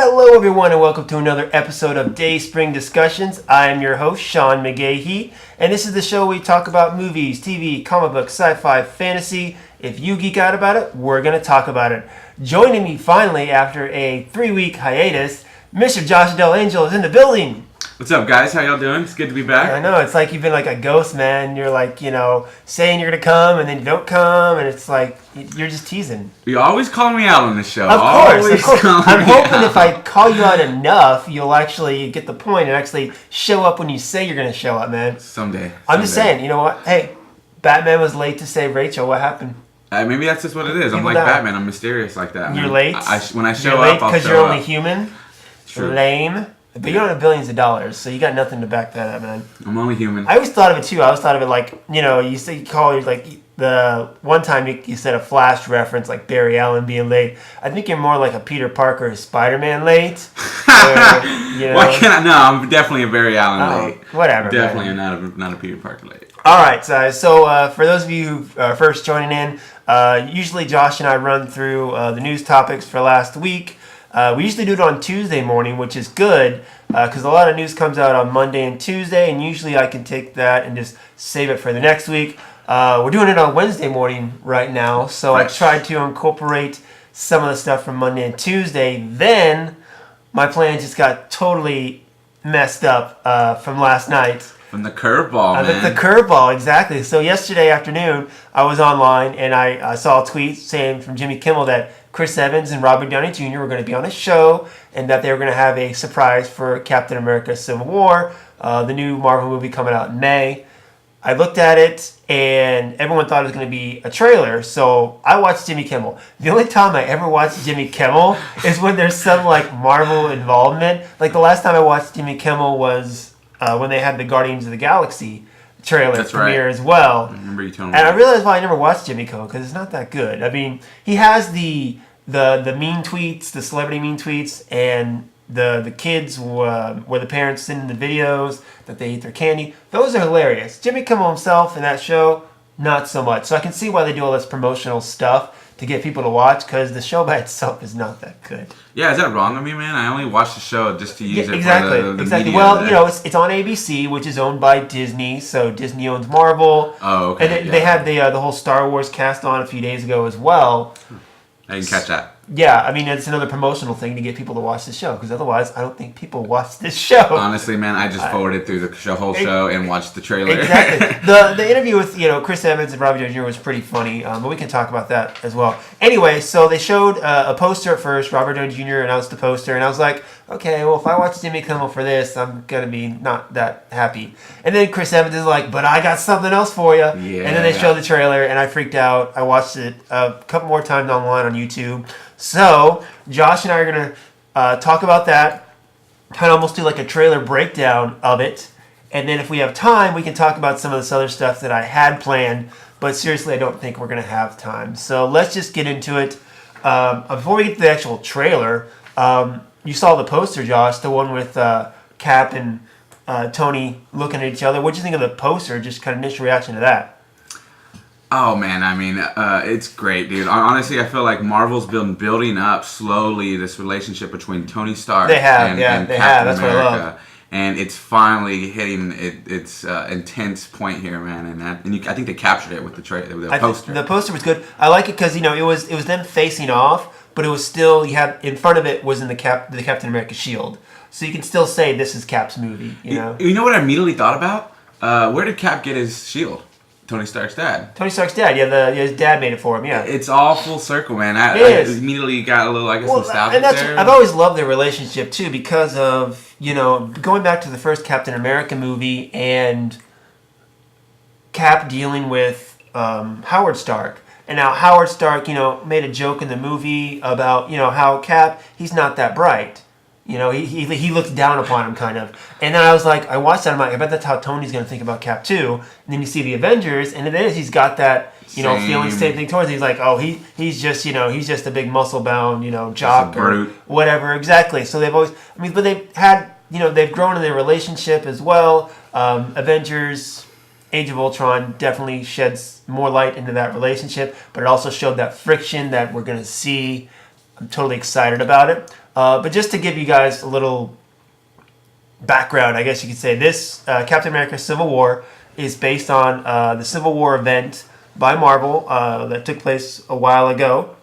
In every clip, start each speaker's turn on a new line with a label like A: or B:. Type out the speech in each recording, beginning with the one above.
A: Hello everyone and welcome to another episode of Dayspring Discussions. I am your host, Sean McGahee, and this is the show where we talk about movies, TV, comic books, sci-fi, fantasy. If you geek out about it, we're going to talk about it. Joining me finally after a 3-week hiatus, Mr. Josh Del Angel is in the building.
B: What's up, guys? How y'all doing? It's good to be back.
A: I know, it's like you've been like a ghost, man. You're like, saying you're going to come and then you don't come, and it's like you're just teasing.
B: You always call me out on this show.
A: Of course. I'm hoping
B: out.
A: If I call you out enough, you'll actually get the point and actually show up when you say you're going to show up, man.
B: Someday.
A: I'm just saying, you know what? Hey, Batman was late to save Rachel. What happened?
B: Maybe that's just what it is. I'm like Batman. I'm mysterious like that.
A: You're late?
B: When I show
A: you're late
B: up, I'll
A: because
B: show
A: you're only
B: up.
A: human?
B: True.
A: Lame. But you don't have billions of dollars, so you got nothing to back that up, man.
B: I'm only human.
A: I always thought of it, too. I always thought of it like, you say you call it like the one time you said a Flash reference, like Barry Allen being late. I think you're more like a Peter Parker Spider-Man late.
B: Why can't I? No, I'm definitely a Barry Allen late.
A: Whatever.
B: Definitely not a Peter Parker late.
A: All right, so for those of you who are first joining in, usually Josh and I run through the news topics for last week. We usually do it on Tuesday morning, which is good because a lot of news comes out on Monday and Tuesday, and usually I can take that and just save it for the next week. We're doing it on Wednesday morning right now, so I tried to incorporate some of the stuff from Monday and Tuesday. Then my plan just got totally messed up from last night.
B: From the curveball, man.
A: The curveball, exactly. So yesterday afternoon, I was online and I saw a tweet saying from Jimmy Kimmel that Chris Evans and Robert Downey Jr. were going to be on a show and that they were going to have a surprise for Captain America Civil War, the new Marvel movie coming out in May. I looked at it and everyone thought it was going to be a trailer, so I watched Jimmy Kimmel. The only time I ever watched Jimmy Kimmel is when there's some like Marvel involvement. Like the last time I watched Jimmy Kimmel was when they had the Guardians of the Galaxy trailer premiere as well.
B: I remember you telling me.
A: And I realized why I never watched Jimmy Kimmel because it's not that good. I mean, he has the mean tweets, the celebrity mean tweets, and the kids where the parents send in the videos that they eat their candy. Those are hilarious. Jimmy Kimmel himself in that show, not so much. So I can see why they do all this promotional stuff to get people to watch because the show by itself is not that good.
B: Yeah, is that wrong of me, man? I only watched the show just to use it
A: exactly,
B: for the
A: exactly.
B: media.
A: Well, it's on ABC, which is owned by Disney, so Disney owns Marvel.
B: Oh, okay.
A: And they had the whole Star Wars cast on a few days ago as well.
B: I didn't catch that.
A: Yeah, I mean, it's another promotional thing to get people to watch the show, because otherwise I don't think people watch this show.
B: Honestly, man, I just forwarded through the whole show and watched the trailer.
A: Exactly. The interview with Chris Evans and Robert Downey Jr. was pretty funny, but we can talk about that as well. Anyway, so they showed a poster at first. Robert Downey Jr. announced the poster, and I was like, okay, well, if I watch Jimmy Kimmel for this, I'm going to be not that happy. And then Chris Evans is like, but I got something else for you. Yeah. And then they showed the trailer, and I freaked out. I watched it a couple more times online on YouTube. So Josh and I are going to talk about that, kind of almost do like a trailer breakdown of it. And then if we have time, we can talk about some of this other stuff that I had planned. But seriously, I don't think we're going to have time. So let's just get into it. Before we get to the actual trailer, you saw the poster, Josh, the one with Cap and Tony looking at each other. What did you think of the poster? Just kind of initial reaction to that.
B: Oh, man, I mean, it's great, dude. Honestly, I feel like Marvel's been building up slowly this relationship between Tony Stark and Captain
A: That's
B: America.
A: What I love.
B: And it's finally hitting its intense point here, man. I think they captured it with the poster.
A: The poster was good. I like it because, it was them facing off, but it was still, you had, in front of it was in the Captain America shield. So you can still say this is Cap's movie,
B: You know what I immediately thought about? Where did Cap get his shield? Tony Stark's dad.
A: Tony Stark's dad. Yeah, his dad made it for him. Yeah,
B: it's all full circle, man. I immediately got a little, nostalgic
A: and
B: there.
A: I've always loved their relationship too because of going back to the first Captain America movie and Cap dealing with Howard Stark, and now Howard Stark, made a joke in the movie about how Cap, he's not that bright. He looks down upon him, kind of. And then I watched that, I'm like, I bet that's how Tony's going to think about Cap, too. And then you see the Avengers, and then he's got that, feeling, same thing towards him. He's like, oh, he's just a big muscle-bound, jock or whatever. Exactly. So they've always, but they've had, they've grown in their relationship as well. Avengers, Age of Ultron definitely sheds more light into that relationship, but it also showed that friction that we're going to see. I'm totally excited about it. But just to give you guys a little background, I guess you could say, this Captain America Civil War is based on the Civil War event by Marvel that took place a while ago.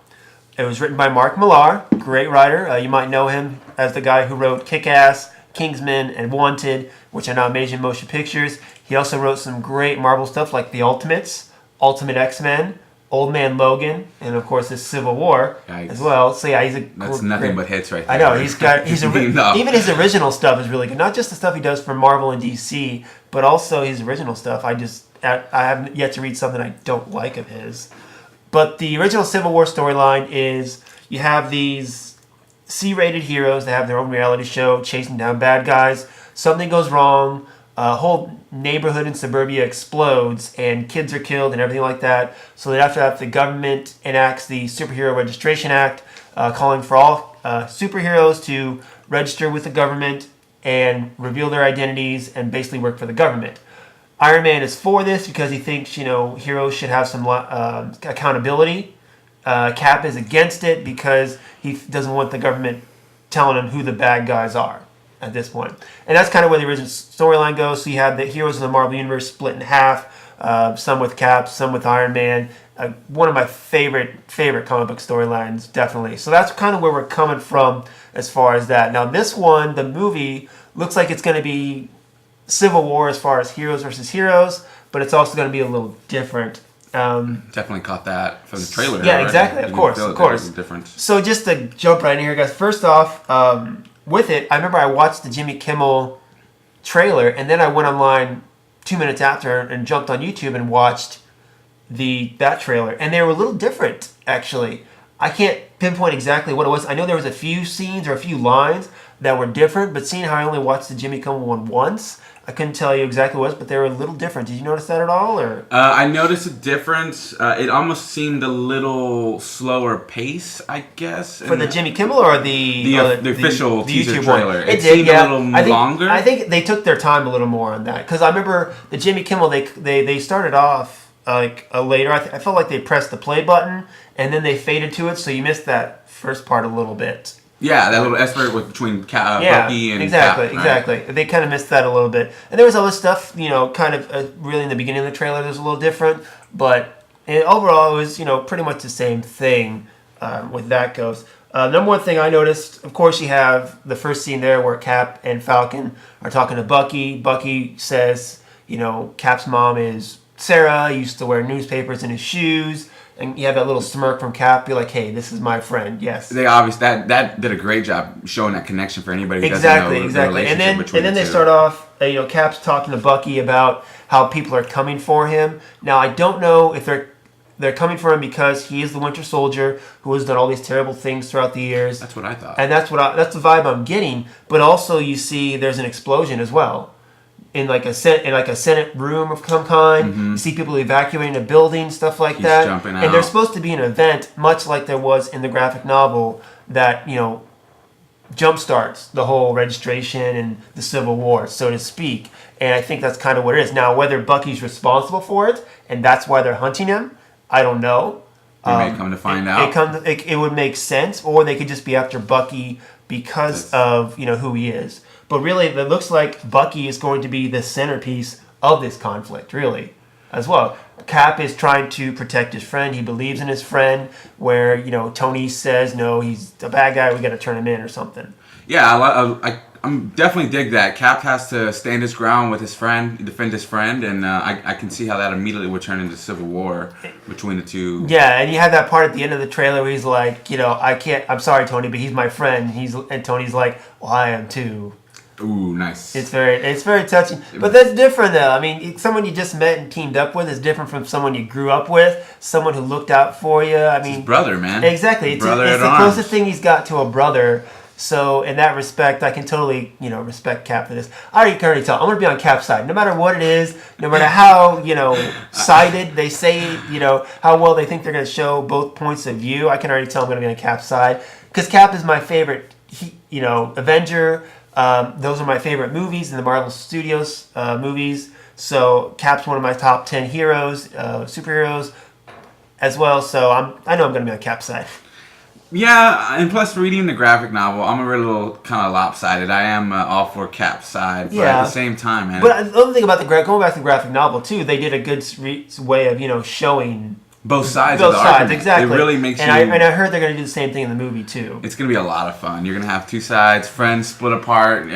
A: It was written by Mark Millar, great writer. You might know him as the guy who wrote Kick-Ass, Kingsman, and Wanted, which are now major motion pictures. He also wrote some great Marvel stuff like The Ultimates, Ultimate X-Men, Old Man Logan, and of course this Civil War as well. So yeah,
B: that's nothing but hits right there.
A: I know even his original stuff is really good. Not just the stuff he does for Marvel and DC, but also his original stuff. I haven't yet to read something I don't like of his. But the original Civil War storyline is you have these C-rated heroes that have their own reality show chasing down bad guys. Something goes wrong. A whole neighborhood in suburbia explodes and kids are killed and everything like that. So then after that, the government enacts the Superhero Registration Act, calling for all superheroes to register with the government and reveal their identities and basically work for the government. Iron Man is for this because he thinks, heroes should have some accountability. Cap is against it because he doesn't want the government telling him who the bad guys are at this point. And that's kind of where the original storyline goes. So you have the heroes of the Marvel Universe split in half, some with Cap, some with Iron Man. One of my favorite comic book storylines, definitely. So that's kind of where we're coming from as far as that. Now this one, the movie, looks like it's going to be Civil War as far as heroes versus heroes, but it's also going to be a little different.
B: Definitely caught that from the trailer.
A: Yeah,
B: right?
A: exactly. Of course.
B: Difference.
A: So just to jump right in here, guys. First off, with it, I remember I watched the Jimmy Kimmel trailer, and then I went online 2 minutes after and jumped on YouTube and watched that trailer, and they were a little different actually. I can't pinpoint exactly what it was. I know there was a few scenes or a few lines that were different, but seeing how I only watched the Jimmy Kimmel one once, I couldn't tell you exactly what it was, but they were a little different. Did you notice that at all? Or
B: I noticed a difference. It almost seemed a little slower pace, I guess.
A: For the Jimmy Kimmel or the
B: official teaser
A: YouTube
B: trailer.
A: One? It
B: seemed
A: did,
B: a little longer.
A: I think they took their time a little more on that. Because I remember the Jimmy Kimmel, they started off later. I felt like they pressed the play button, and then they faded to it, so you missed that first part a little bit.
B: Yeah, that little effort between Bucky and Cap, right?
A: Exactly. They kind of missed that a little bit. And there was other stuff, kind of really in the beginning of the trailer that was a little different. But overall, it was, pretty much the same thing with that goes. Number one thing I noticed, of course, you have the first scene there where Cap and Falcon are talking to Bucky. Bucky says, Cap's mom is Sarah, used to wear newspapers in his shoes. And you have that little smirk from Cap, be like, "Hey, this is my friend." Yes,
B: they obviously that did a great job showing that connection for anybody who doesn't know the relationship between
A: and then
B: the
A: they
B: two.
A: start off. Cap's talking to Bucky about how people are coming for him. Now, I don't know if they're coming for him because he is the Winter Soldier who has done all these terrible things throughout the years.
B: That's what I thought,
A: and that's the vibe I'm getting. But also, you see, there's an explosion as well. In like a Senate room of some kind, You see people evacuating a building, stuff like that.
B: Jumping out.
A: And there's supposed to be an event, much like there was in the graphic novel, that jumpstarts the whole registration and the Civil War, so to speak. And I think that's kind of what it is. Now, whether Bucky's responsible for it, and that's why they're hunting him, I don't know.
B: We may come to find out.
A: It would make sense, or they could just be after Bucky because of who he is. But really, it looks like Bucky is going to be the centerpiece of this conflict, really, as well. Cap is trying to protect his friend. He believes in his friend, where, Tony says, no, he's a bad guy, we got to turn him in or something.
B: Yeah, I'm definitely dig that. Cap has to stand his ground with his friend, defend his friend, and I can see how that immediately would turn into civil war between the two.
A: Yeah, and you have that part at the end of the trailer where he's like, I'm sorry, Tony, but he's my friend. And Tony's like, well, I am too.
B: Ooh, nice.
A: It's very touching. But that's different, though. I mean, someone you just met and teamed up with is different from someone you grew up with, someone who looked out for you. I mean,
B: his brother, man.
A: Exactly. It's the closest thing he's got to a brother. So, in that respect, I can totally, respect Cap for this. I can already tell. I'm going to be on Cap's side. No matter what it is, no matter how, sided they say, how well they think they're going to show both points of view, I can already tell I'm going to be on Cap's side. Because Cap is my favorite, Avenger. Those are my favorite movies in the Marvel Studios movies. So Cap's one of my top 10 heroes, superheroes as well. So I know I'm going to be on Cap's side.
B: Yeah, and plus reading the graphic novel, I'm a little kind of lopsided. I am all for Cap's side, but at the same time, man.
A: But the other thing about going back to the graphic novel too, they did a good way of showing
B: both sides of the argument.
A: Exactly.
B: It really makes
A: and I heard they're going to do the same thing in the movie too.
B: It's going to be a lot of fun. You're going to have two sides, friends split apart in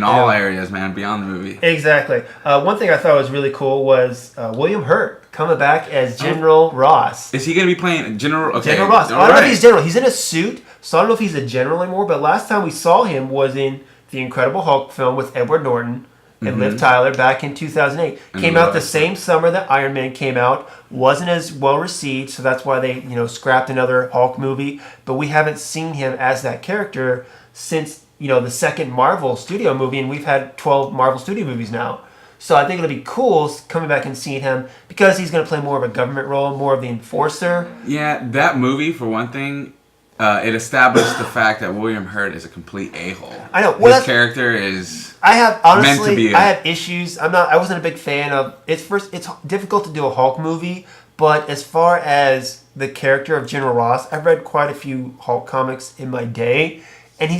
B: all areas, man, beyond the movie.
A: Exactly. One thing I thought was really cool was William Hurt coming back as General Ross.
B: Is he going to be playing General? Okay.
A: General Ross. I don't know if he's General. He's in a suit, so I don't know if he's a general anymore. But last time we saw him was in the Incredible Hulk film with Edward Norton and Liv Tyler back in 2008. Came out the same summer that Iron Man came out. Wasn't as well received, so that's why they scrapped another Hulk movie. But we haven't seen him as that character since the second Marvel Studio movie, and we've had 12 Marvel Studio movies now. So I think it'll be cool coming back and seeing him because he's going to play more of a government role, more of the enforcer.
B: Yeah, that movie, for one thing, it established the fact that William Hurt is a complete a-hole.
A: I know.
B: His character is
A: meant
B: to be.
A: I have issues. I wasn't a big fan of it. It's difficult to do a Hulk movie, but as far as the character of General Ross, I've read quite a few Hulk comics in my day, and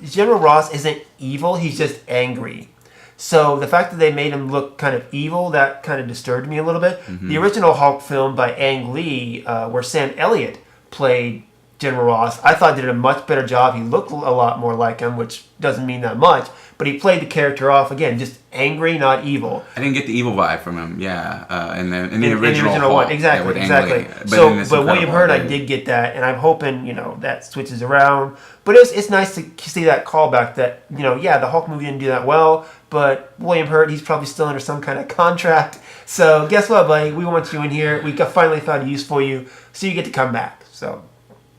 A: General Ross isn't evil. He's just angry. So the fact that they made him look kind of evil, that kind of disturbed me a little bit. Mm-hmm. The original Hulk film by Ang Lee, where Sam Elliott played General Ross, I thought did a much better job. He looked a lot more like him, which doesn't mean that much, but he played the character off, again, just angry, not evil.
B: I didn't get the evil vibe from him, in the original Hulk,
A: one. Exactly. But William Hurt, I did get that, and I'm hoping, that switches around. But it's nice to see that callback that, the Hulk movie didn't do that well, but William Hurt, he's probably still under some kind of contract. So guess what, buddy? We want you in here. We finally found a use for you, so you get to come back. So.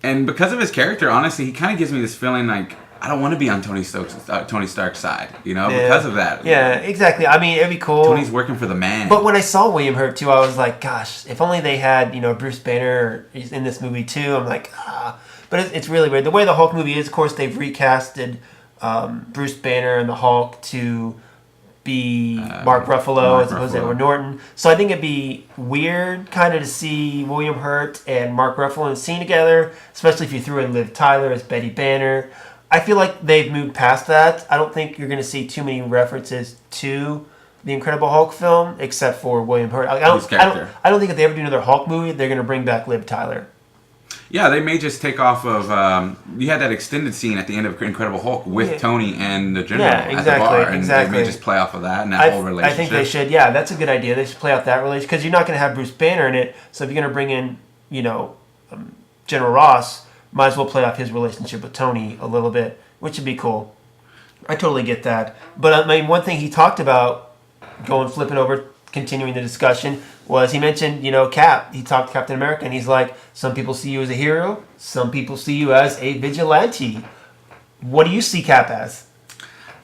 B: And because of his character, honestly, he kind of gives me this feeling like I don't want to be on Tony Stark's side, because of that.
A: Yeah, exactly. I mean, it'd be cool.
B: Tony's working for the man.
A: But when I saw William Hurt too, I was like, gosh, if only they had, Bruce Banner in this movie too. I'm like, But it's really weird. The way the Hulk movie is, of course, they've recasted Bruce Banner and the Hulk to be Mark Ruffalo as opposed to Edward Norton. So I think it'd be weird kind of to see William Hurt and Mark Ruffalo in a scene together, especially if you threw in Liv Tyler as Betty Banner. I feel like they've moved past that. I don't think you're going to see too many references to the Incredible Hulk film, except for William Hurt. I don't think if they ever do another Hulk movie, they're going to bring back Liv Tyler.
B: Yeah, they may just take off of. You had that extended scene at the end of Incredible Hulk with Tony and the General at the bar, and they may just play off of that and that whole relationship.
A: I think they should. Yeah, that's a good idea. They should play out that relationship because you're not going to have Bruce Banner in it. So if you're going to bring in, General Ross, might as well play off his relationship with Tony a little bit, which would be cool. I totally get that. But one thing he talked about, flipping over, continuing the discussion, was he mentioned, Cap. He talked to Captain America, and he's like, some people see you as a hero, some people see you as a vigilante. What do you see Cap as?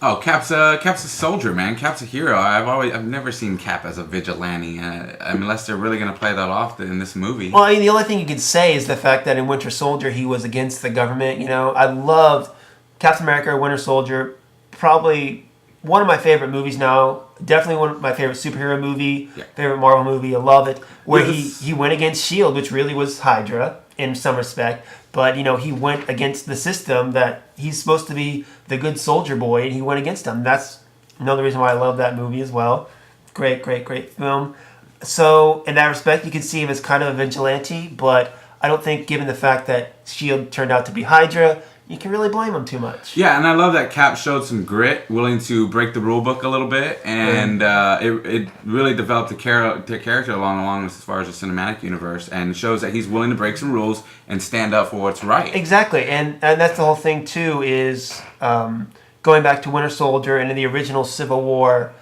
B: Oh, Cap's a soldier, man. Cap's a hero. I've never seen Cap as a vigilante, unless they're really going to play that off in this movie.
A: Well, the only thing you could say is the fact that in Winter Soldier he was against the government. I loved Captain America, Winter Soldier, probably one of my favorite movies now. Definitely one of my favorite superhero movie, favorite Marvel movie. I love it. Where he went against S.H.I.E.L.D., which really was Hydra in some respect. But, he went against the system that he's supposed to be the good soldier boy, and he went against them. That's another reason why I love that movie as well. Great, great, great film. So, in that respect, you can see him as kind of a vigilante, but I don't think, given the fact that S.H.I.E.L.D. turned out to be Hydra, you can really blame him too much.
B: Yeah, and I love that Cap showed some grit, willing to break the rule book a little bit, and it really developed the character along as far as the cinematic universe, and shows that he's willing to break some rules and stand up for what's right.
A: Exactly, and that's the whole thing too, is going back to Winter Soldier and in the original Civil War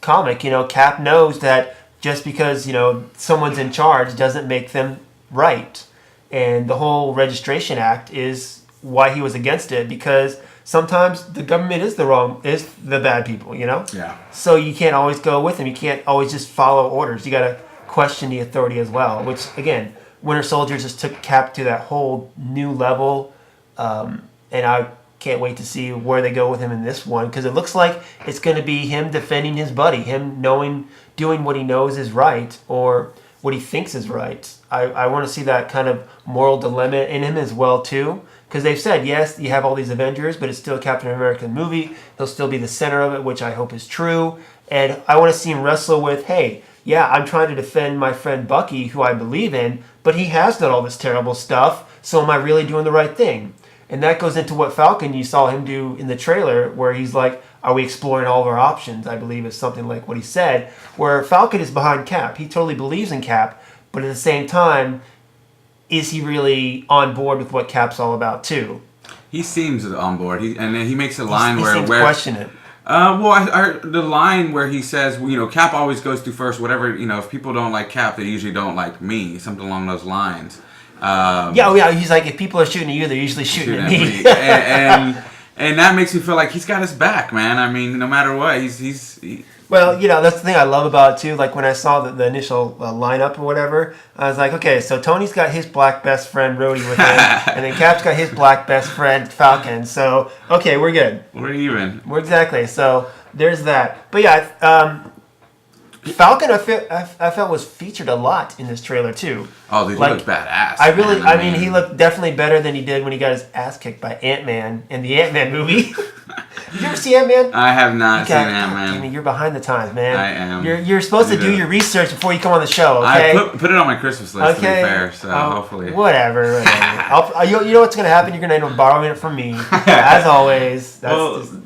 A: comic, Cap knows that just because, someone's in charge doesn't make them right. And the whole Registration Act is why he was against it, because sometimes the government is the bad people,
B: Yeah.
A: So you can't always go with them. You can't always just follow orders. You got to question the authority as well, which, again, Winter Soldier just took Cap to that whole new level, and I can't wait to see where they go with him in this one, because it looks like it's going to be him defending his buddy, him doing what he knows is right, or what he thinks is right. I want to see that kind of moral dilemma in him as well too. Because they've said, yes, you have all these Avengers, but it's still a Captain America movie. He'll still be the center of it, which I hope is true. And I want to see him wrestle with, hey, yeah, I'm trying to defend my friend Bucky, who I believe in, but he has done all this terrible stuff, so am I really doing the right thing? And that goes into what Falcon you saw him do in the trailer, where he's like, are we exploring all of our options? I believe is something like what he said, where Falcon is behind Cap. He totally believes in Cap, but at the same time, is he really on board with what Cap's all about too?
B: He seems on board. He makes a line
A: he
B: where
A: seems to question it.
B: The line where he says, Cap always goes through first. Whatever, if people don't like Cap, they usually don't like me. Something along those lines.
A: Yeah. He's like, if people are shooting at you, they're usually shooting at me.
B: and that makes me feel like he's got his back, man. I mean, no matter what, he's
A: Well, that's the thing I love about it too. Like when I saw the initial lineup or whatever, I was like, okay, so Tony's got his black best friend Rhodey with him, and then Cap's got his black best friend Falcon. So okay, we're good.
B: We're even.
A: We're exactly. So there's that. But yeah, Falcon I felt was featured a lot in this trailer too.
B: Oh, dude, he looked badass.
A: I mean, he looked definitely better than he did when he got his ass kicked by Ant-Man in the Ant-Man movie. Did you ever see Ant-Man?
B: I have not seen Ant-Man.
A: I mean, you're behind the times, man.
B: I am.
A: You're supposed to do your research before you come on the show, okay?
B: I put it on my Christmas list, to be fair, so hopefully.
A: Whatever. You know what's going to happen? You're going to end up borrowing it from me, as always.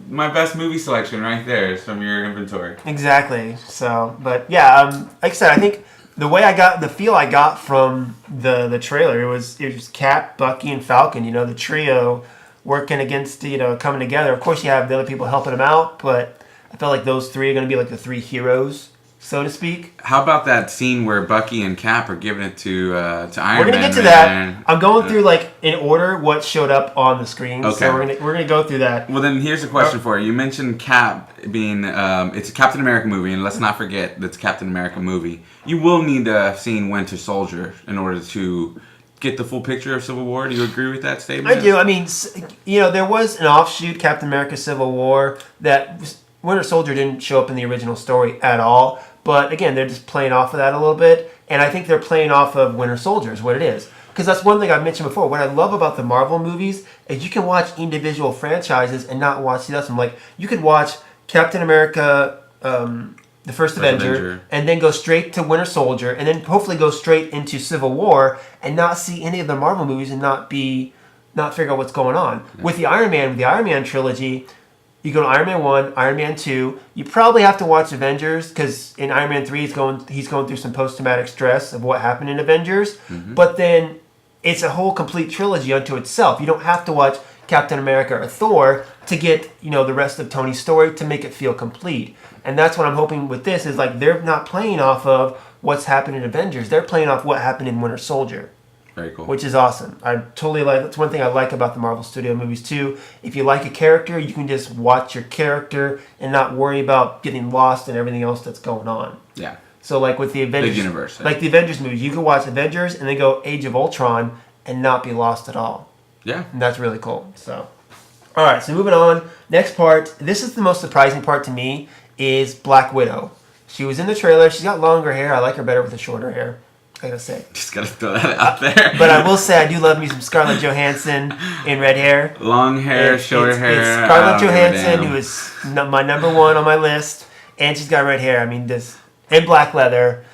B: My best movie selection right there is from your inventory.
A: Exactly. So, but yeah, like I said, I think the feel I got from the trailer, it was Cap, Bucky, and Falcon, the trio working against, coming together. Of course, you have the other people helping them out, but I felt like those three are going to be like the three heroes, so to speak.
B: How about that scene where Bucky and Cap are giving it to Iron Man?
A: We're going to get to that. I'm going through, in order what showed up on the screen,
B: okay.
A: So we're going to go through that.
B: Well, then here's a question for you. You mentioned Cap being, it's a Captain America movie, and let's not forget that it's a Captain America movie. You will need to have seen Winter Soldier in order to get the full picture of Civil War. Do you agree with that statement?
A: I do. I mean, there was an offshoot Captain America Civil War that Winter Soldier didn't show up in the original story at all. But again, they're just playing off of that a little bit. And I think they're playing off of Winter Soldier is what it is. Because that's one thing I've mentioned before. What I love about the Marvel movies is you can watch individual franchises and not watch the other. Like, you could watch Captain America, the First Avenger, and then go straight to Winter Soldier, and then hopefully go straight into Civil War, and not see any of the Marvel movies and not figure out what's going on. Yeah. With the Iron Man trilogy, you go to Iron Man 1, Iron Man 2. You probably have to watch Avengers, because in Iron Man 3 he's going through some post-traumatic stress of what happened in Avengers. Mm-hmm. But then it's a whole complete trilogy unto itself. You don't have to watch Captain America or Thor to get, the rest of Tony's story to make it feel complete. And that's what I'm hoping with this is they're not playing off of what's happened in Avengers. They're playing off what happened in Winter Soldier.
B: Very cool.
A: Which is awesome. I totally like. That's one thing I like about the Marvel Studio movies too. If you like a character, you can just watch your character and not worry about getting lost and everything else that's going on.
B: Yeah.
A: So with the Avengers,
B: big universe,
A: like the Avengers movies, you can watch Avengers and then go Age of Ultron and not be lost at all.
B: Yeah.
A: And that's really cool. So, all right. So moving on. Next part. This is the most surprising part to me. Is Black Widow. She was in the trailer. She's got longer hair. I like her better with the shorter hair. I gotta say.
B: Just gotta throw that out there.
A: But I will say I do love me some Scarlett Johansson in red hair.
B: Long hair, short hair.
A: It's Scarlett Johansson, who is my number one on my list, and she's got red hair. I mean, and black leather.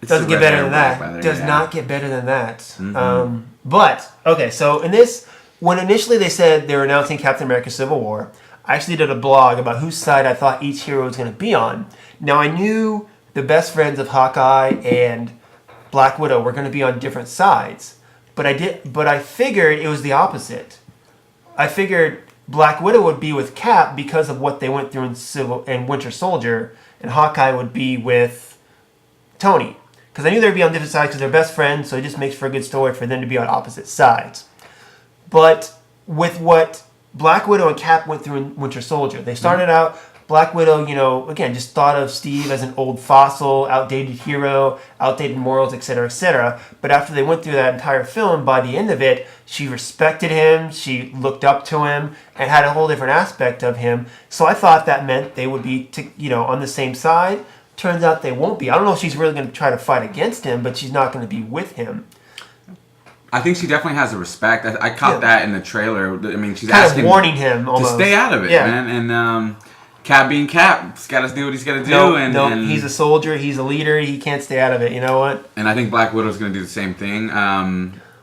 A: Doesn't get better than that. Does not get better than that. Mm-hmm. But okay, so in this, when initially they said they were announcing Captain America: Civil War, I actually did a blog about whose side I thought each hero was going to be on. Now, I knew the best friends of Hawkeye and Black Widow were going to be on different sides, but I figured it was the opposite. I figured Black Widow would be with Cap because of what they went through in Winter Soldier, and Hawkeye would be with Tony. Because I knew they'd be on different sides because they're best friends, so it just makes for a good story for them to be on opposite sides. But with what Black Widow and Cap went through in Winter Soldier. They started out, Black Widow, again, just thought of Steve as an old fossil, outdated hero, outdated morals, etc., etc. But after they went through that entire film, by the end of it, she respected him, she looked up to him, and had a whole different aspect of him. So I thought that meant they would be, on the same side. turns out they won't be. I don't know if she's really going to try to fight against him, but she's not going to be with him.
B: I think she definitely has a respect. I caught that in the trailer. I mean, she's
A: kind
B: asking
A: of warning him almost.
B: to stay out of it, man. And Cap being Cap, he's got to do what he's got to do. And
A: he's a soldier. He's a leader. He can't stay out of it. You know what?
B: And I think Black Widow's going to do the same thing.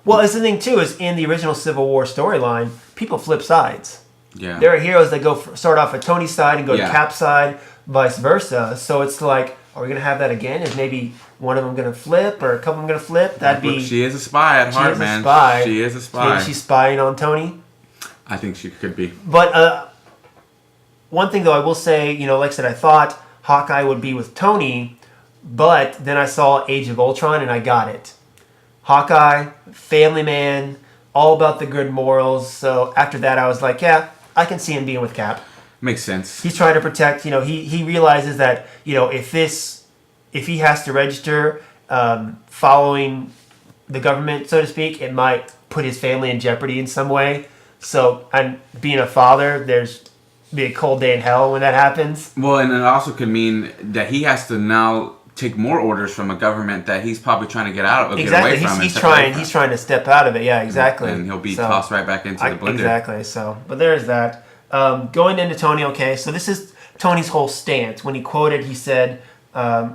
A: Well, that's the thing too. Is in the original Civil War storyline, people flip sides.
B: Yeah.
A: There are heroes that start off at Tony's side and go to Cap's side, vice versa. So it's like, are we going to have that again? Is maybe one of them going to flip or a couple of them going to flip? That'd be.
B: She is a spy at heart, man. She is a spy.
A: Maybe she's spying on Tony.
B: I think she could be.
A: But one thing though, I will say, like I said, I thought Hawkeye would be with Tony, but then I saw Age of Ultron and I got it. Hawkeye, family man, all about the good morals. So after that, I was like, yeah, I can see him being with Cap.
B: Makes sense.
A: He's trying to protect. He realizes that if he has to register following the government, so to speak, it might put his family in jeopardy in some way. So, and being a father, there's be a cold day in hell when that happens.
B: Well, and it also could mean that he has to now take more orders from a government that he's probably trying to get out of,
A: exactly.
B: Get away from.
A: He's trying to step out of it. Yeah, exactly.
B: And he'll be tossed right back into the blender.
A: Exactly. So, but there's that. Going into Tony. Okay, so this is Tony's whole stance. When he quoted, he said,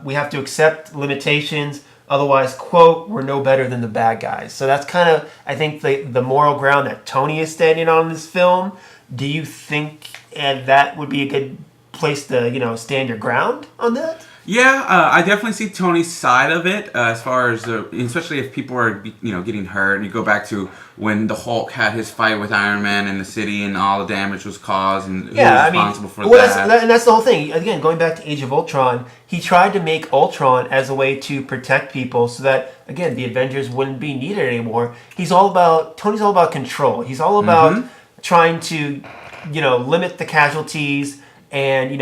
A: "We have to accept limitations. Otherwise, quote, we're no better than the bad guys." So that's kind of, I think, the moral ground that Tony is standing on in this film. Do you think that would be a good place to, stand your ground on that?
B: Yeah, I definitely see Tony's side of it as far as especially if people are getting hurt. And you go back to when the Hulk had his fight with Iron Man in the city and all the damage was caused and who was responsible for that.
A: And that's the whole thing. Again, going back to Age of Ultron, he tried to make Ultron as a way to protect people so that, again, the Avengers wouldn't be needed anymore. Tony's all about control. He's all about trying to, limit the casualties and,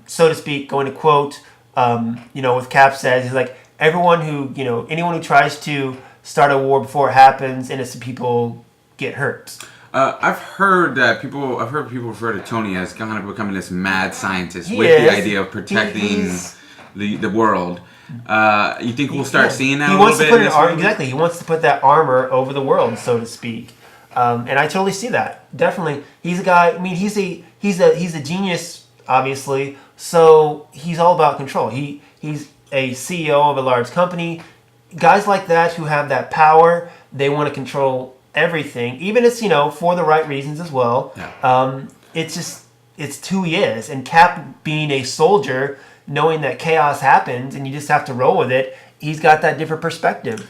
A: so to speak, going to quote, with Cap says, he's like, anyone who tries to start a war before it happens, innocent people get hurt.
B: I've heard people refer to Tony as kind of becoming this mad scientist the idea of protecting the world. You think we'll start seeing that? He wants
A: to put that armor over the world, so to speak. And I totally see that. Definitely, he's a guy. I mean, he's a genius, obviously. So he's all about control. He's a CEO of a large company. Guys like that who have that power, they want to control everything, even if it's for the right reasons as well. Yeah. It's who he is. And Cap being a soldier, knowing that chaos happens and you just have to roll with it, he's got that different perspective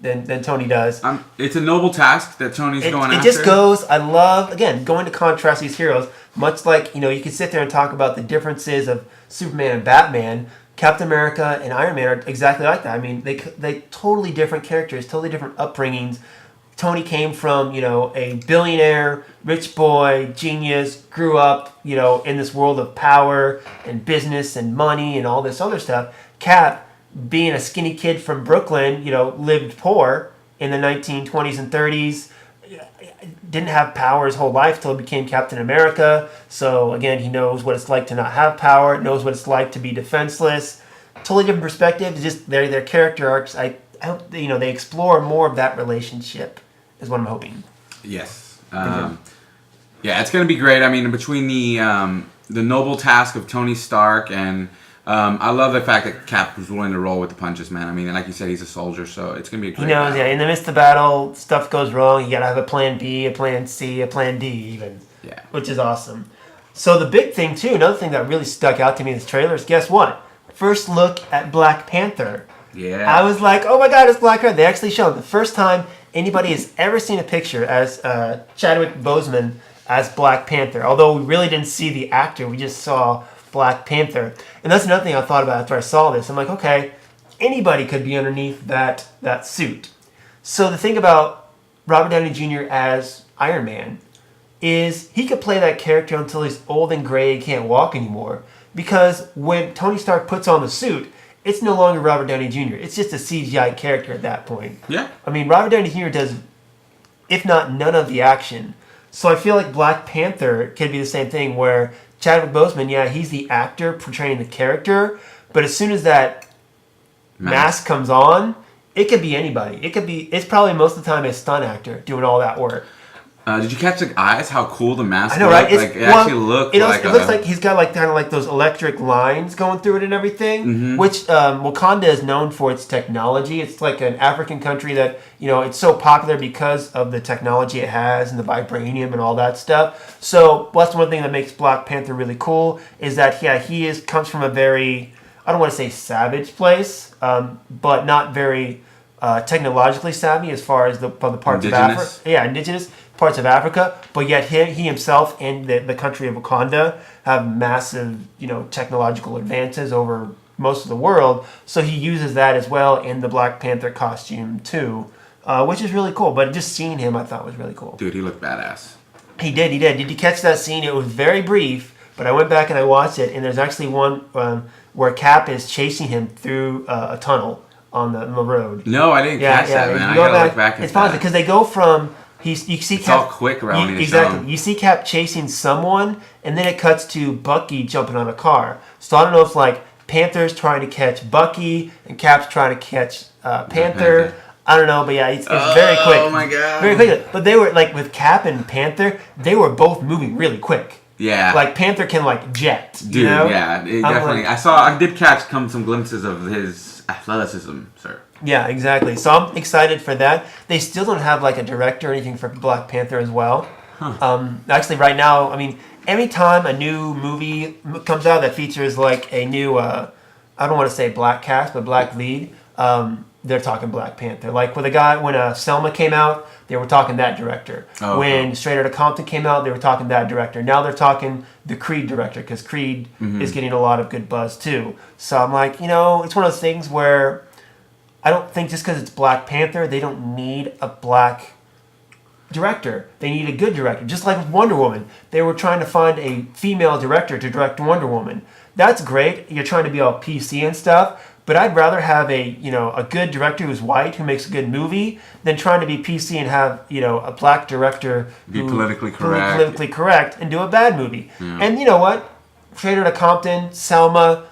A: than Tony does.
B: It's a noble task that Tony's going after.
A: It just goes. I love, again, going to contrast these heroes. Much like, you can sit there and talk about the differences of Superman and Batman. Captain America and Iron Man are exactly like that. I mean, they totally different characters, totally different upbringings. Tony came from, a billionaire, rich boy, genius, grew up, in this world of power and business and money and all this other stuff. Cap, being a skinny kid from Brooklyn, lived poor in the 1920s and 30s. Didn't have power his whole life till he became Captain America. So again, he knows what it's like to not have power. Knows what it's like to be defenseless. Totally different perspective. It's just their character arcs. I hope they explore more of that relationship. Is what I'm hoping.
B: Yes. Yeah, it's gonna be great. I mean, between the noble task of Tony Stark and I love the fact that Cap was willing to roll with the punches, man. I mean, like you said, he's a soldier, so it's going to be a great battle.
A: In the midst of battle, stuff goes wrong. You got to have a plan B, a plan C, a plan D even. Yeah. Which is awesome. So the big thing, too, another thing that really stuck out to me in this trailer is, guess what? First look at Black Panther.
B: Yeah.
A: I was like, oh my God, it's Black Panther. They actually showed the first time anybody has ever seen a picture as Chadwick Boseman as Black Panther. Although we really didn't see the actor, we just saw Black Panther. And that's another thing I thought about after I saw this. I'm like, okay, anybody could be underneath that suit. So the thing about Robert Downey Jr. as Iron Man is he could play that character until he's old and gray and can't walk anymore. Because when Tony Stark puts on the suit, it's no longer Robert Downey Jr. It's just a CGI character at that point.
B: Yeah.
A: I mean, Robert Downey Jr. does, if not none of the action. So I feel like Black Panther could be the same thing where Chadwick Boseman, he's the actor portraying the character, But as soon as that mask comes on, it could be anybody. It's probably most of the time a stunt actor doing all that work.
B: Did you catch the eyes? How cool the mask
A: I know, right?
B: looked? It actually looked like
A: it looks like he's got like kind of like those electric lines going through it and everything. Which Wakanda is known for its technology. It's like an African country that it's so popular because of the technology it has and the vibranium and all that stuff. So that's one thing that makes Black Panther really cool is that he comes from a very, I don't want to say savage place, but not very technologically savvy as far as the parts of Africa. Yeah, indigenous parts of Africa, but yet he himself and the country of Wakanda have massive, technological advances over most of the world. So he uses that as well in the Black Panther costume too, which is really cool. But just seeing him, I thought was really cool.
B: Dude, he looked badass.
A: He did. Did you catch that scene? It was very brief, but I went back and I watched it, and there's actually one where Cap is chasing him through a tunnel on the road.
B: No, I didn't catch that, man. I gotta look back at
A: it's positive because they go from you see
B: it's
A: Cap
B: all quick around here.
A: exactly. You see Cap chasing someone, and then it cuts to Bucky jumping on a car. So I don't know if like Panther's trying to catch Bucky and Cap's trying to catch Panther. I don't know, but yeah, it's very quick.
B: Oh my god,
A: very quick. But they were like with Cap and Panther, they were both moving really quick.
B: Yeah,
A: like Panther can like jet.
B: Dude, yeah, definitely. I did catch some glimpses of his athleticism, sir.
A: Yeah, exactly. So I'm excited for that. They still don't have like a director or anything for Black Panther as well. Actually, right now, I mean, anytime a new movie comes out that features like a new, I don't want to say black cast, but black lead, they're talking Black Panther. Like when Selma came out, they were talking that director. When Straight Outta Compton came out, they were talking that director. Now they're talking the Creed director because Creed is getting a lot of good buzz too. So I'm like, it's one of those things where I don't think just because it's Black Panther, they don't need a black director. They need a good director. Just like with Wonder Woman, they were trying to find a female director to direct Wonder Woman. That's great. You're trying to be all PC and stuff, but I'd rather have a good director who's white who makes a good movie than trying to be PC and have a black director
B: be politically correct
A: and do a bad movie. Yeah. And you know what? Straight Outta Compton, Selma.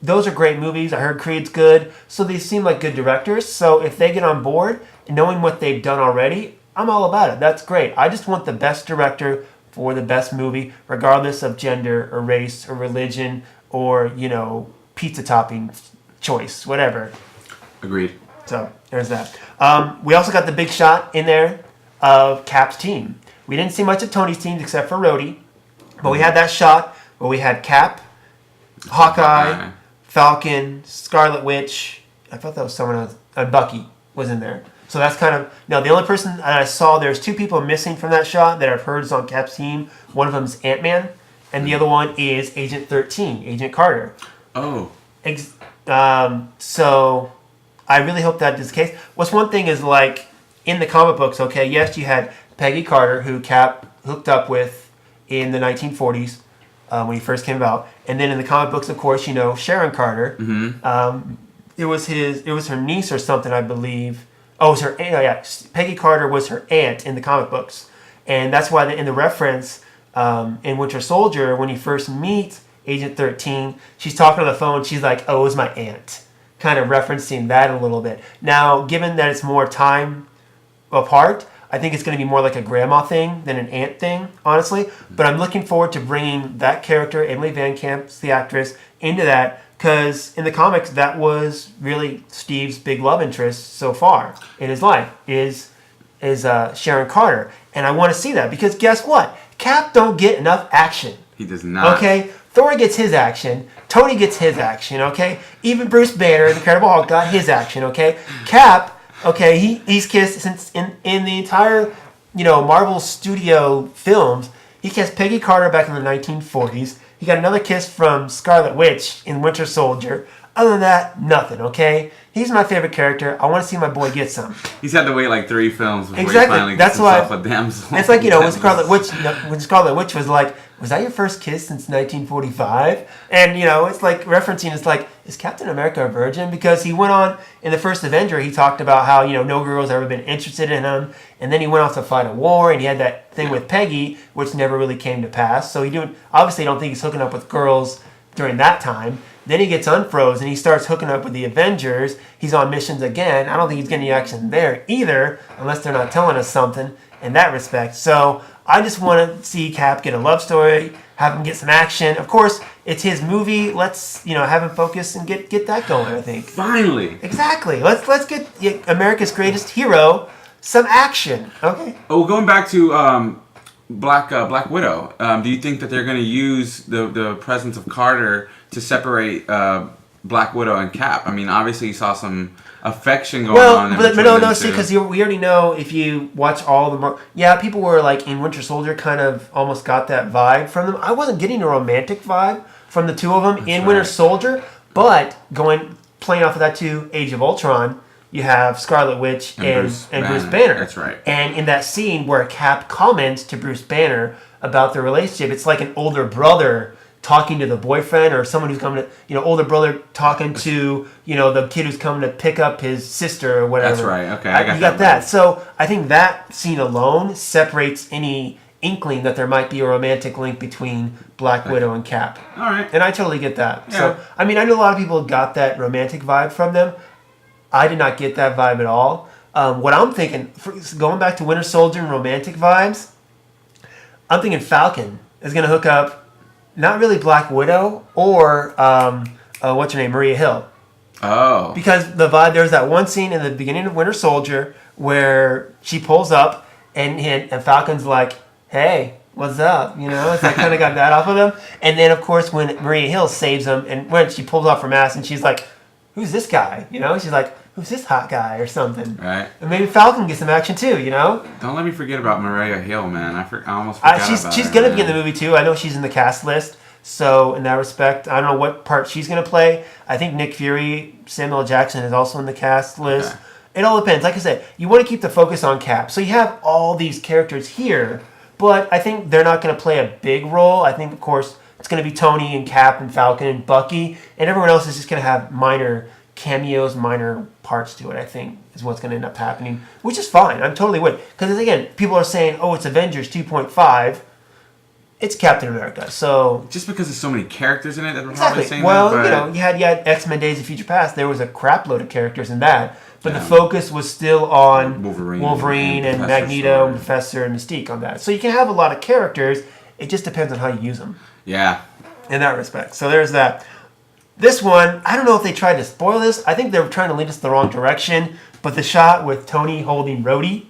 A: Those are great movies. I heard Creed's good. So they seem like good directors. So if they get on board, and knowing what they've done already, I'm all about it. That's great. I just want the best director for the best movie, regardless of gender or race or religion or, pizza topping choice, whatever.
B: Agreed.
A: So there's that. We also got the big shot in there of Cap's team. We didn't see much of Tony's team except for Rhodey. But we had that shot where we had Cap, Hawkeye, Falcon, Scarlet Witch. I thought that was someone else. Bucky was in there. So that's kind of... Now, the only person that I saw, there's two people missing from that shot that I've heard is on Cap's team. One of them is Ant-Man, and the other one is Agent 13, Agent Carter.
B: Oh.
A: So I really hope that is the case. What's one thing is, like, in the comic books, okay, yes, you had Peggy Carter, who Cap hooked up with in the 1940s. When he first came about, and then in the comic books, of course, Sharon Carter. It was her niece or something, I believe. Oh, it was her aunt. Oh, yeah, Peggy Carter was her aunt in the comic books, and that's why in the reference in Winter Soldier, when you first meet Agent 13, she's talking on the phone. She's like, "Oh, it was my aunt," kind of referencing that a little bit. Now, given that it's more time apart, I think it's going to be more like a grandma thing than an aunt thing, honestly. But I'm looking forward to bringing that character, Emily Van Camp, the actress, into that. Because in the comics, that was really Steve's big love interest so far in his life, is Sharon Carter. And I want to see that. Because guess what? Cap don't get enough action.
B: He does not.
A: Okay? Thor gets his action. Tony gets his action, okay? Even Bruce Banner, the Incredible Hulk, got his action, okay? Cap... Okay, he's kissed since in the entire, Marvel Studio films. He kissed Peggy Carter back in the 1940s. He got another kiss from Scarlet Witch in Winter Soldier. Other than that, nothing, okay? He's my favorite character. I want to see my boy get some.
B: He's had to wait like 3 films before
A: exactly.
B: he finally
A: gets
B: himself a damsel.
A: It's like, when Scarlet Witch was like, was that your first kiss since 1945? And, it's like referencing, it's like, is Captain America a virgin? Because he went on, in the first Avenger, he talked about how, no girl's ever been interested in him. And then he went off to fight a war, and he had that thing with Peggy, which never really came to pass. So obviously don't think he's hooking up with girls during that time. Then he gets unfrozen. He starts hooking up with the Avengers. He's on missions again. I don't think he's getting any action there either, unless they're not telling us something in that respect. So I just want to see Cap get a love story, have him get some action. Of course, it's his movie. Let's have him focus and get that going. I think
B: Finally.
A: exactly. Let's get America's greatest hero some action. Okay.
B: Oh, going back to Black Widow. Do you think that they're going to use the presence of Carter to separate Black Widow and Cap? I mean, obviously you saw some affection going on.
A: But no, see, because we already know if you watch all the people were like in Winter Soldier, kind of almost got that vibe from them. I wasn't getting a romantic vibe from the two of them in Winter Soldier, but playing off of that too, Age of Ultron. You have Scarlet Witch and Bruce Banner.
B: That's right.
A: And in that scene where Cap comments to Bruce Banner about their relationship, it's like an older brother talking to the boyfriend, or someone who's coming to, older brother talking to, the kid who's coming to pick up his sister or whatever.
B: That's right. Okay,
A: you got that. So I think that scene alone separates any inkling that there might be a romantic link between Black Widow and Cap.
B: All right.
A: And I totally get that.
B: Yeah.
A: So, I mean, I know a lot of people got that romantic vibe from them. I did not get that vibe at all. What I'm thinking, going back to Winter Soldier and romantic vibes, I'm thinking Falcon is going to hook up, not really Black Widow or what's her name, Maria Hill.
B: Oh.
A: Because the vibe, there's that one scene in the beginning of Winter Soldier where she pulls up and Falcon's like, "Hey, what's up?" It's like kind of got that off of him. And then of course when Maria Hill saves him, and when she pulls off her mask and she's like, "Who's this guy?" She's like, "Who's this hot guy?" or something.
B: Right.
A: And maybe Falcon gets some action too,
B: Don't let me forget about Maria Hill, man. I almost forgot about
A: she's
B: her,
A: gonna
B: man.
A: be in the movie too. I know she's in the cast list. So in that respect, I don't know what part she's gonna play. I think Nick Fury, Samuel L. Jackson is also in the cast list.
B: Okay.
A: It all depends. Like I said, you want to keep the focus on Cap. So you have all these characters here, but I think they're not gonna play a big role. I think, of course, it's gonna be Tony and Cap and Falcon and Bucky, and everyone else is just gonna have minor cameos, minor parts to it, I think, is what's going to end up happening, which is fine. I'm totally with it. Because, again, people are saying, oh, it's Avengers 2.5. It's Captain America. So
B: just because there's so many characters in it that we're
A: exactly.
B: probably saying
A: well,
B: that, but
A: you had X-Men Days of Future Past. There was a crap load of characters in that. But
B: Yeah.
A: the focus was still on
B: Wolverine
A: and
B: Professor
A: Magneto,
B: Story.
A: and Professor, and Mystique on that. So you can have a lot of characters. It just depends on how you use them
B: yeah.
A: in that respect. So there's that. This one, I don't know if they tried to spoil this. I think they were trying to lead us the wrong direction. But the shot with Tony holding Rhodey.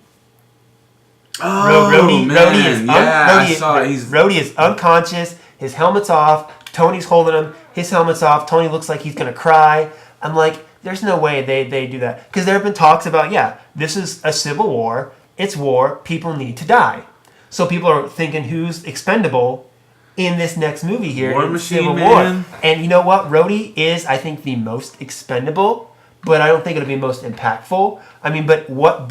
B: Oh,
A: Rhodey
B: man. I saw it.
A: Rhodey is unconscious. His helmet's off. Tony's holding him. His helmet's off. Tony looks like he's going to cry. I'm like, there's no way they do that. Because there have been talks about, this is a civil war. It's war. People need to die. So people are thinking who's expendable in this next movie here,
B: War
A: in
B: Machine,
A: Civil
B: man.
A: War. And you know what? Rhodey is, I think, the most expendable, but I don't think it'll be most impactful. I mean, but what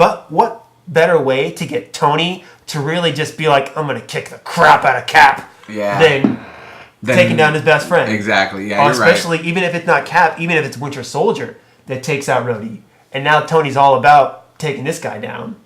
A: better way to get Tony to really just be like, I'm going to kick the crap out of Cap than taking down his best friend.
B: Exactly, yeah, you're
A: especially even if it's not Cap, even if it's Winter Soldier that takes out Rhodey. And now Tony's all about taking this guy down,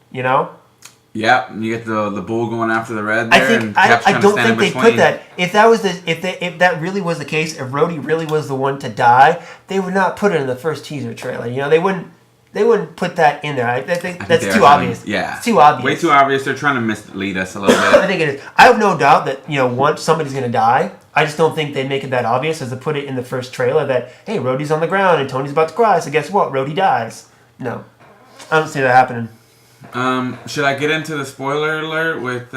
B: Yeah, you get the bull going after the red there, and Cap's
A: I
B: trying to
A: don't
B: stand
A: think
B: in
A: they
B: between.
A: put that. If that really was the case, if Rhodey really was the one to die, they would not put it in the first teaser trailer. They wouldn't put that in there. That's too obvious.
B: Yeah,
A: it's too obvious.
B: Way too obvious. They're trying to mislead us a little
A: I
B: bit.
A: think it is. I have no doubt that once somebody's going to die. I just don't think they make it that obvious as to put it in the first trailer that hey, Rhodey's on the ground and Tony's about to cry. So guess what? Rhodey dies. No, I don't see that happening.
B: Should I get into the spoiler alert with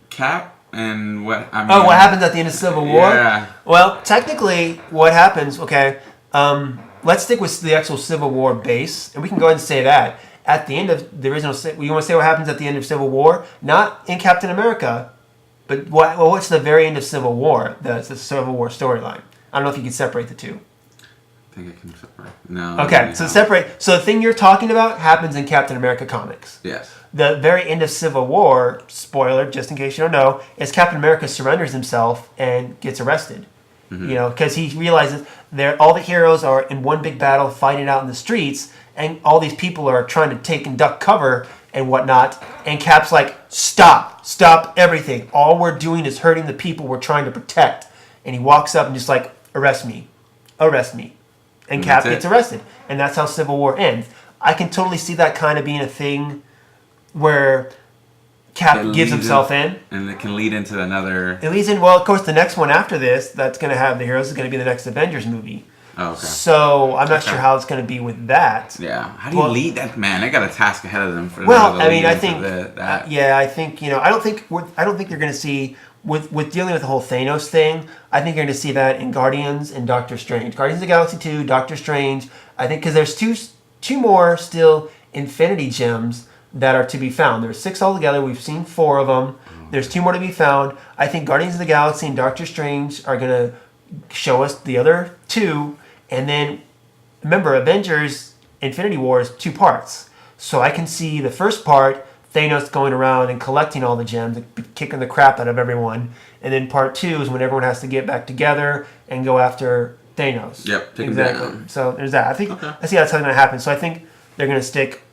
B: Cap and what? I mean,
A: What happens at the end of Civil War?
B: Yeah.
A: Well, technically, what happens? Okay, let's stick with the actual Civil War base, and we can go ahead and say that at the end of the original. You want to say what happens at the end of Civil War? Not in Captain America, but what's the very end of Civil War? The Civil War storyline. I don't know if you can separate the two.
B: I think I can separate. No.
A: Okay, so separate. So the thing you're talking about happens in Captain America comics.
B: Yes.
A: The very end of Civil War, spoiler, just in case you don't know, is Captain America surrenders himself and gets arrested.
B: Mm-hmm.
A: Because he realizes all the heroes are in one big battle fighting out in the streets, and all these people are trying to take and duck cover and whatnot. And Cap's like, stop everything. All we're doing is hurting the people we're trying to protect. and he walks up and just like, arrest me. And Cap gets arrested. And that's how Civil War ends. I can totally see that kind of being a thing where Cap gives himself in.
B: And it can lead into another...
A: It leads in, well, of course, the next one after this, that's going to have the heroes, is going to be the next Avengers movie.
B: Oh, okay.
A: So I'm not sure how it's going to be with that.
B: Yeah. How do you lead that? Man, they got a task ahead of them.
A: I think, I think, I don't think they're going to see... With dealing with the whole Thanos thing, I think you're going to see that in Guardians and Doctor Strange. Guardians of the Galaxy 2, Doctor Strange, I think, because there's two more still Infinity Gems that are to be found. There's 6 altogether. We've seen 4 of them. There's 2 more to be found. I think Guardians of the Galaxy and Doctor Strange are going to show us the other 2. And then, remember, Avengers Infinity War is 2 parts. So I can see the first part... Thanos going around and collecting all the gems, kicking the crap out of everyone. And then part 2 is when everyone has to get back together and go after Thanos.
B: Yep,
A: exactly. So there's that. I see that's how it's going to happen. So I think they're going to stick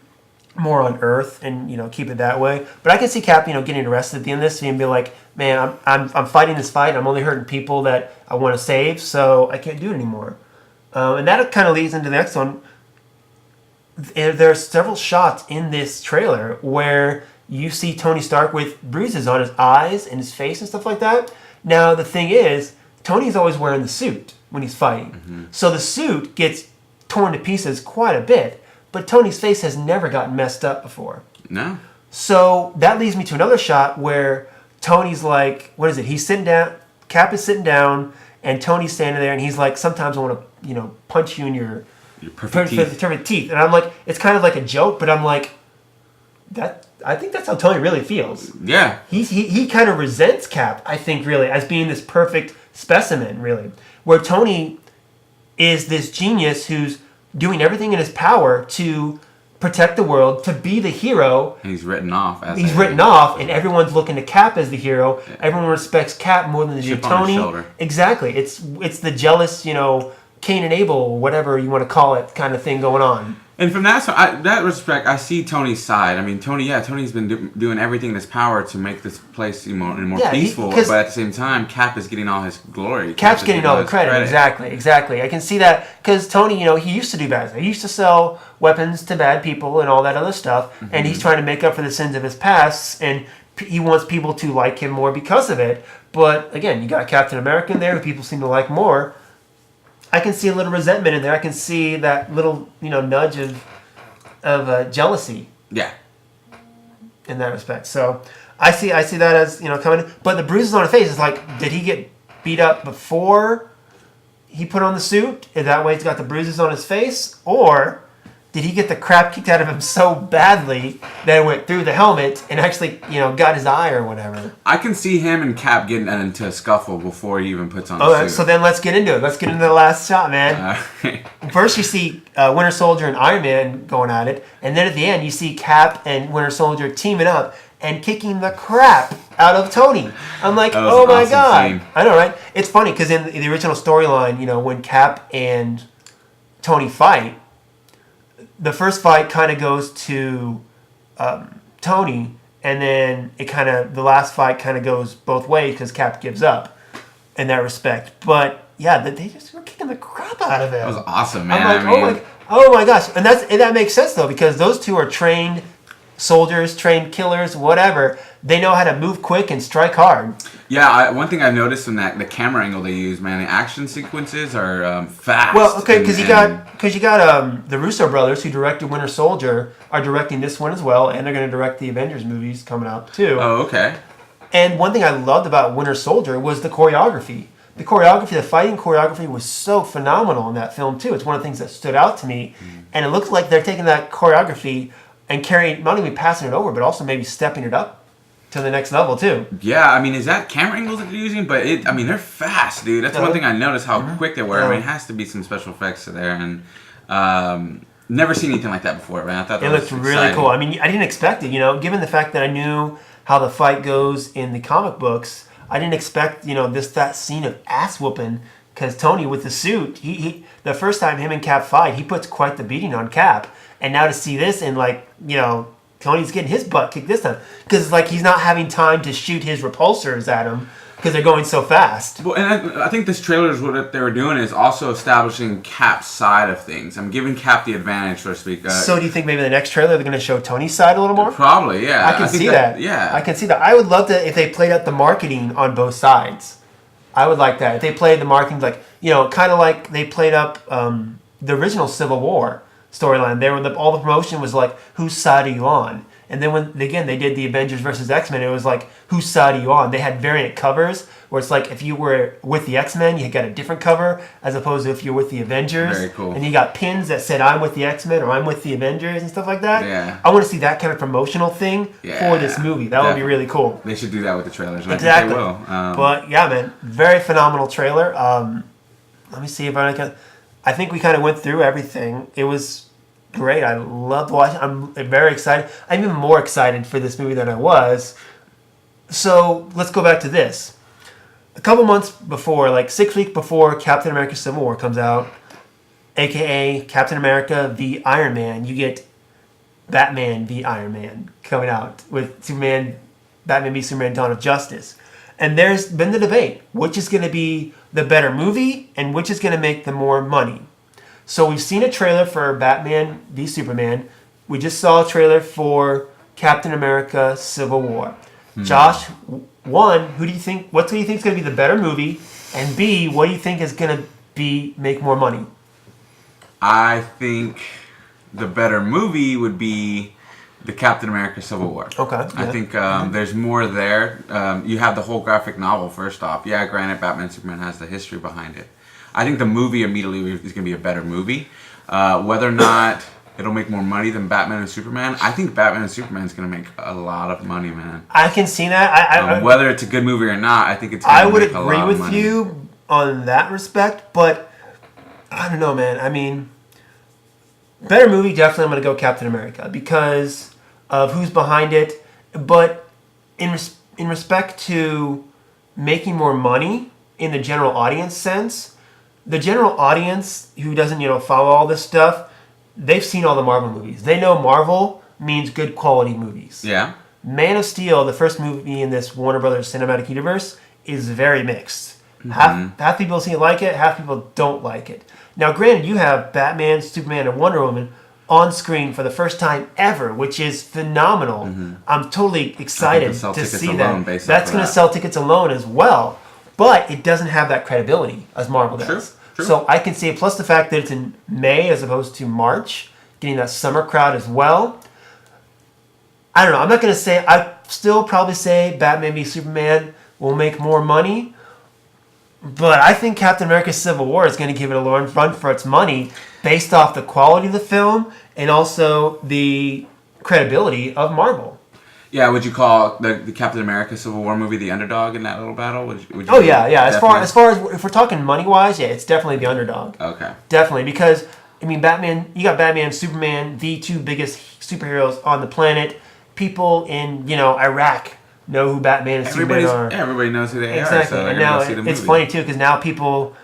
A: more on Earth and keep it that way. But I can see Cap getting arrested at the end of this and be like, man, I'm fighting this fight. I'm only hurting people that I want to save, so I can't do it anymore. And that kind of leads into the next one. There are several shots in this trailer where you see Tony Stark with bruises on his eyes and his face and stuff like that. Now, the thing is, Tony's always wearing the suit when he's fighting. Mm-hmm. So the suit gets torn to pieces quite a bit, but Tony's face has never gotten messed up before.
B: No.
A: So that leads me to another shot where Tony's like, what is it? He's sitting down, Cap is sitting down, and Tony's standing there, and he's like, sometimes I want to, punch you in your perfect teeth. And I'm like, it's kind of like a joke, but I'm like, I think that's how Tony really feels.
B: Yeah.
A: He kind of resents Cap, I think, really, as being this perfect specimen, really. Where Tony is this genius who's doing everything in his power to protect the world, to be the hero.
B: And he's written off.
A: And everyone's looking to Cap as the hero. Yeah. Everyone respects Cap more than they do Tony. Exactly. It's the jealous, Cain and Abel, whatever you want to call it, kind of thing going on.
B: And from that respect, I see Tony's side. I mean, Tony's been doing everything in his power to make this place more peaceful. But at the same time, Cap is getting all his glory.
A: Cap's getting all the credit. Exactly. I can see that because Tony, he used to do bad things. He used to sell weapons to bad people and all that other stuff. Mm-hmm. And he's trying to make up for the sins of his past. And he wants people to like him more because of it. But again, you got Captain America in there who people seem to like more. I can see a little resentment in there. I can see that little, nudge of jealousy.
B: Yeah.
A: In that respect. So I see that as, coming. But the bruises on his face is like, did he get beat up before he put on the suit? And that way he's got the bruises on his face? Or did he get the crap kicked out of him so badly that it went through the helmet and actually, got his eye or whatever?
B: I can see him and Cap getting into a scuffle before he even puts on the suit.
A: So then let's get into it. Let's get into the last shot, man. First you see Winter Soldier and Iron Man going at it. And then at the end you see Cap and Winter Soldier teaming up and kicking the crap out of Tony. I'm like, oh my God. Scene. I know, right? It's funny because in the original storyline, when Cap and Tony fight, the first fight kind of goes to Tony, and then the last fight kind of goes both ways because Cap gives up in that respect. But yeah, they just were kicking the crap out of him.
B: That was awesome, man.
A: I'm like, oh my gosh, and that makes sense though because those two are trained soldiers, trained killers, whatever. They know how to move quick and strike hard.
B: Yeah, one thing I've noticed in the camera angle they use, man, the action sequences are fast.
A: Well, okay, because you got the Russo brothers who directed Winter Soldier are directing this one as well, and they're going to direct the Avengers movies coming out too.
B: Oh, okay.
A: And one thing I loved about Winter Soldier was the choreography. The fighting choreography was so phenomenal in that film too. It's one of the things that stood out to me, and it looks like they're taking that choreography and not only passing it over, but also maybe stepping it up to the next level too.
B: Yeah, I mean, is that camera angles that they're using? But they're fast, dude. That's one thing I noticed how quick they were. Yeah. I mean, it has to be some special effects there, and never seen anything like that before, man. I thought that
A: looked really cool. I mean, I didn't expect it. Given the fact that I knew how the fight goes in the comic books, I didn't expect that scene of ass whooping. Because Tony with the suit, he the first time him and Cap fight, he puts quite the beating on Cap, and now to see this and Tony's getting his butt kicked this time because he's not having time to shoot his repulsors at him. because they're going so fast.
B: Well, and I think this trailer is what they were doing is also establishing Cap's side of things. I'm giving Cap the advantage, so to speak.
A: So do you think maybe the next trailer they're going to show Tony's side a little more?
B: Probably, yeah.
A: I can see that.
B: Yeah.
A: I can see that. I would love to if they played out the marketing on both sides. I would like that. If they played the marketing like, kind of like they played up the original Civil War storyline. All the promotion was like, whose side are you on? And then when they did the Avengers versus X-Men, it was like, whose side are you on? They had variant covers where it's like if you were with the X-Men, you got a different cover as opposed to if you're with the Avengers.
B: Very cool.
A: And you got pins that said I'm with the X-Men or I'm with the Avengers and stuff like that.
B: Yeah.
A: I want to see that kind of promotional thing for this movie. That would be really cool.
B: They should do that with the trailers. And
A: Exactly.
B: I think they will.
A: But yeah, man, very phenomenal trailer. Let me see if I can. I think we kind of went through everything. It was great. I loved watching. I'm very excited. I'm even more excited for this movie than I was. So let's go back to this. A couple months before, like 6 weeks before Captain America Civil War comes out, aka Captain America v Iron Man, you get Batman v Iron Man coming out with Batman v Superman Dawn of Justice. And there's been the debate, which is going to be the better movie and which is going to make the more money. So we've seen a trailer for Batman v Superman. We just saw a trailer for Captain America Civil War. Josh, one, what do you think is going to be the better movie? And B, what do you think is going to make more money?
B: I think the better movie would be the Captain America Civil War.
A: Okay.
B: I think there's more there. You have the whole graphic novel, first off. Yeah, granted, Batman Superman has the history behind it. I think the movie immediately is going to be a better movie. Whether or not it'll make more money than Batman and Superman, I think Batman and Superman is going to make a lot of money, man.
A: I can see that.
B: Whether it's a good movie or not, I think it's going to make a lot of money.
A: I would agree with you on that respect, but I don't know, man. I mean, better movie, definitely I'm going to go Captain America because of who's behind it. But in respect to making more money in the general audience sense, the general audience who doesn't, follow all this stuff, they've seen all the Marvel movies. They know Marvel means good quality movies.
B: Yeah.
A: Man of Steel, the first movie in this Warner Brothers cinematic universe, is very mixed.
B: Mm-hmm.
A: Half people seem to like it, half people don't like it. Now, granted, you have Batman, Superman, and Wonder Woman on screen for the first time ever, which is phenomenal.
B: Mm-hmm.
A: I'm totally excited to see that.
B: That's
A: going to sell tickets alone as well, but it doesn't have that credibility as Marvel does.
B: True.
A: So I can see it, plus the fact that it's in May as opposed to March, getting that summer crowd as well. I don't know. I'm not going to say, I still probably say Batman v Superman will make more money, but I think Captain America Civil War is going to give it a run for its money based off the quality of the film and also the credibility of Marvel.
B: Yeah, would you call the Captain America Civil War movie the underdog in that little battle? Would you
A: yeah. As far as if we're talking money wise, yeah, it's definitely the underdog.
B: Okay.
A: Definitely, because I mean, you got Batman, Superman, the two biggest superheroes on the planet. People in Iraq know who Batman and Superman are.
B: Yeah, everybody knows who they are.
A: Exactly,
B: So
A: and now it's funny too because now people,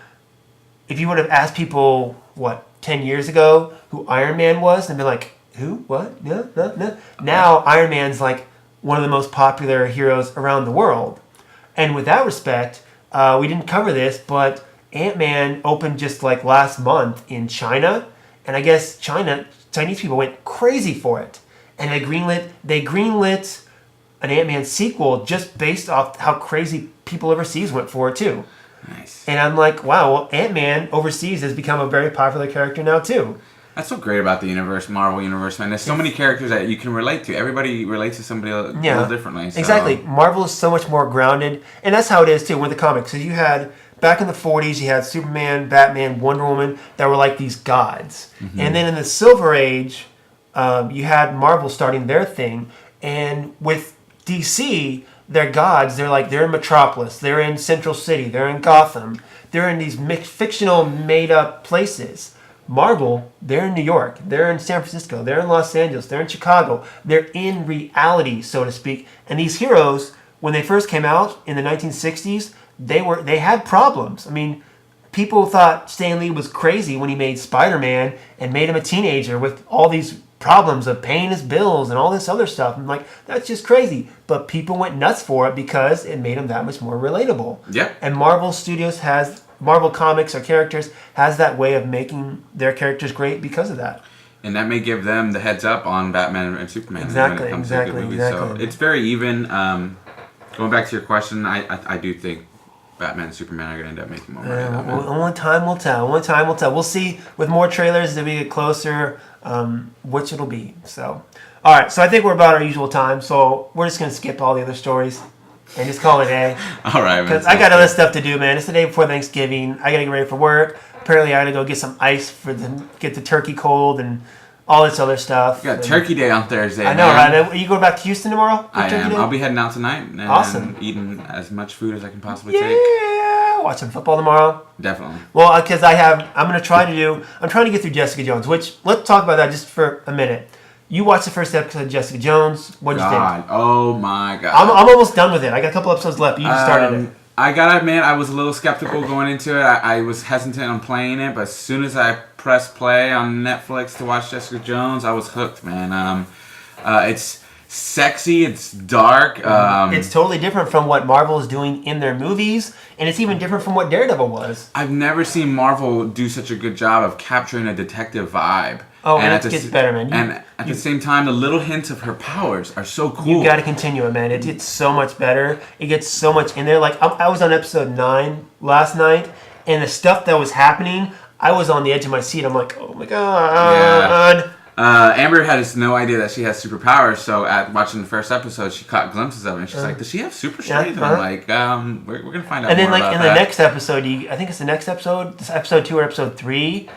A: if you would have asked people 10 years ago who Iron Man was, they'd be like, who? What? No. Now Iron Man's like one of the most popular heroes around the world. And with that respect, we didn't cover this, but Ant-Man opened just like last month in China. And I guess Chinese people went crazy for it. And they greenlit an Ant-Man sequel just based off how crazy people overseas went for it too.
B: Nice.
A: And I'm like, wow, well, Ant-Man overseas has become a very popular character now too.
B: That's so great about the Marvel universe, man. There's so many characters that you can relate to. Everybody relates to somebody a little differently. So.
A: Exactly. Marvel is so much more grounded. And that's how it is, too, with the comics. So you had, back in the 40s, you had Superman, Batman, Wonder Woman that were like these gods. Mm-hmm. And then in the Silver Age, you had Marvel starting their thing. And with DC, they're gods. They're in Metropolis. They're in Central City. They're in Gotham. They're in these fictional, made-up places. Marvel, they're in New York, they're in San Francisco, they're in Los Angeles, they're in Chicago. They're in reality, so to speak. And these heroes, when they first came out in the 1960s, they had problems. I mean, people thought Stan Lee was crazy when he made Spider-Man and made him a teenager with all these problems of paying his bills and all this other stuff. I'm like, that's just crazy. But people went nuts for it because it made him that much more relatable.
B: Yep.
A: And Marvel Comics or characters has that way of making their characters great because of that.
B: And that may give them the heads up on Batman and Superman
A: Exactly,
B: when it comes to a good movie. So it's very even. Going back to your question, I do think Batman and Superman are going to end up making more money.
A: Only time will tell. We'll see with more trailers as we get closer which it'll be. So, all right. So I think we're about our usual time. So we're just going to skip all the other stories and just call it a day.
B: All right, man.
A: Because I got other stuff to do, man. It's the day before Thanksgiving. I got to get ready for work. Apparently, I got to go get some ice get the turkey cold and all this other stuff.
B: You got Turkey Day on Thursday.
A: I know, right? Are you going back to Houston tomorrow?
B: I am.
A: Day?
B: I'll be heading out tonight and
A: awesome.
B: Eating as much food as I can possibly take.
A: Yeah, watching football tomorrow.
B: Definitely.
A: Well, because I'm trying to get through Jessica Jones, which, let's talk about that just for a minute. You watched the first episode of Jessica Jones. What did you think?
B: Oh my God.
A: I'm almost done with it. I got a couple episodes left. You just started it.
B: I gotta admit, I was a little skeptical going into it. I was hesitant on playing it, but as soon as I pressed play on Netflix to watch Jessica Jones, I was hooked, man. It's sexy, it's dark.
A: It's totally different from what Marvel is doing in their movies, and it's even different from what Daredevil was.
B: I've never seen Marvel do such a good job of capturing a detective vibe.
A: Oh, and it gets better, man.
B: And at the same time, the little hints of her powers are so cool.
A: You got to continue it, man. It gets so much better. It gets so much in there. Like, I was on episode 9 last night, and the stuff that was happening, I was on the edge of my seat. I'm like, oh my God.
B: Yeah. Amber has no idea that she has superpowers, so at watching the first episode, she caught glimpses of it, and she's like, does she have super strength?
A: Yeah,
B: And I'm like, we're going to find out
A: and then,
B: more
A: like,
B: about
A: in
B: that.
A: the next episode, I think it's the next episode, this episode 2 or episode 3,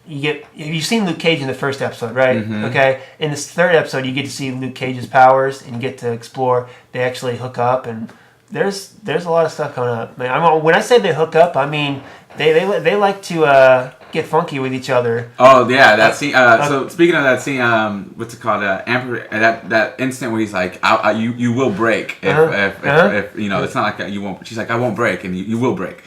A: you've seen Luke Cage in the first episode, right?
B: Mm-hmm.
A: Okay. In this third episode, you get to see Luke Cage's powers, and you get to explore. They actually hook up, and there's a lot of stuff coming up. Man, when I say they hook up, I mean they like to get funky with each other.
B: Oh yeah, that scene. So speaking of that scene, what's it called? Amber, that instant where he's like, "You will break if you know." It's not like you won't. She's like, "I won't break," and you will break.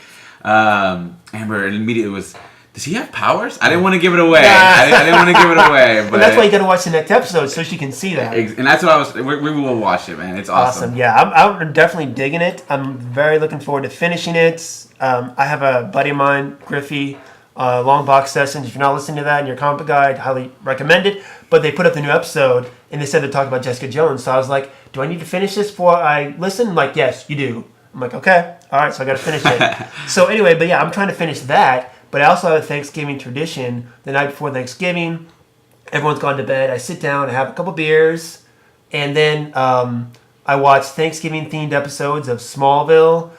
B: Amber immediately was. Does he have powers? I didn't want to give it away. I didn't want to give it away. But
A: that's why you got to watch the next episode so she can see that.
B: And that's what we will watch it, man. It's awesome.
A: Yeah, I'm definitely digging it. I'm very looking forward to finishing it. I have a buddy of mine, Griffey, Long Box Sessions. If you're not listening to that and you're a comic book guy, I'd highly recommend it. But they put up the new episode, and they said they're talking about Jessica Jones. So I was like, do I need to finish this before I listen? Like, yes, you do. I'm like, okay. All right, so I got to finish it. So anyway, but yeah, I'm trying to finish that. But I also have a Thanksgiving tradition. The night before Thanksgiving, everyone's gone to bed. I sit down, I have a couple beers, and then I watch Thanksgiving-themed episodes of Smallville,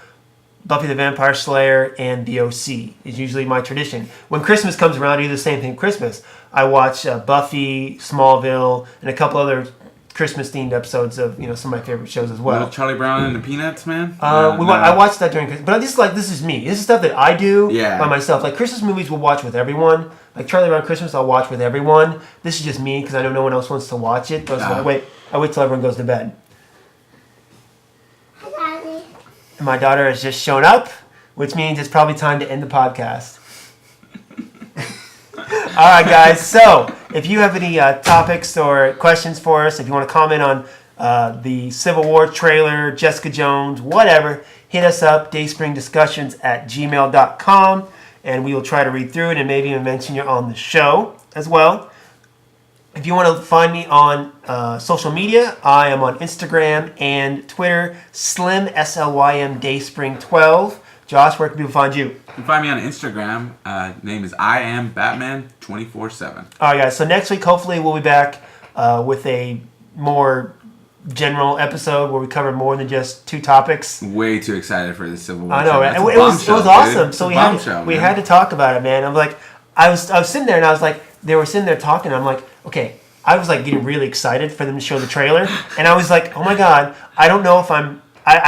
A: Buffy the Vampire Slayer, and The O.C. is usually my tradition. When Christmas comes around, I do the same thing Christmas. I watch Buffy, Smallville, and a couple other Christmas-themed episodes of some of my favorite shows as well.
B: Charlie Brown and the Peanuts, man.
A: I watched that during Christmas, but this is me. This is stuff that I do by myself. Like Christmas movies, we'll watch with everyone. Like Charlie Brown Christmas, I'll watch with everyone. This is just me because I know no one else wants to watch it. But I wait till everyone goes to bed.
C: Hi, Daddy.
A: And my daughter has just shown up, which means it's probably time to end the podcast. All right, guys. So, if you have any topics or questions for us, if you want to comment on the Civil War trailer, Jessica Jones, whatever, hit us up, dayspringdiscussions@gmail.com, and we will try to read through it and maybe even mention you on the show as well. If you want to find me on social media, I am on Instagram and Twitter, Slim, SLYM, Dayspring12. Josh, where can people find you?
B: You can find me on Instagram. Name is I am Batman 24/7.
A: All right, guys. So next week, hopefully, we'll be back with a more general episode where we cover more than just 2 topics.
B: Way too excited for this Civil War.
A: I know, right? It was awesome. So we had to talk about it, man. I'm like, I was sitting there and I was like, they were sitting there talking. And I'm like, okay. I was like getting really excited for them to show the trailer, and I was like, oh my God, I don't know if I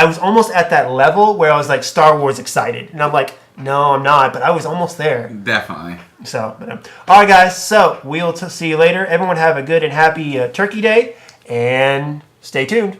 A: was almost at that level where I was like Star Wars excited. And I'm like, no, I'm not. But I was almost there.
B: Definitely. So,
A: all right, guys. So we'll see you later. Everyone have a good and happy Turkey Day. And stay tuned.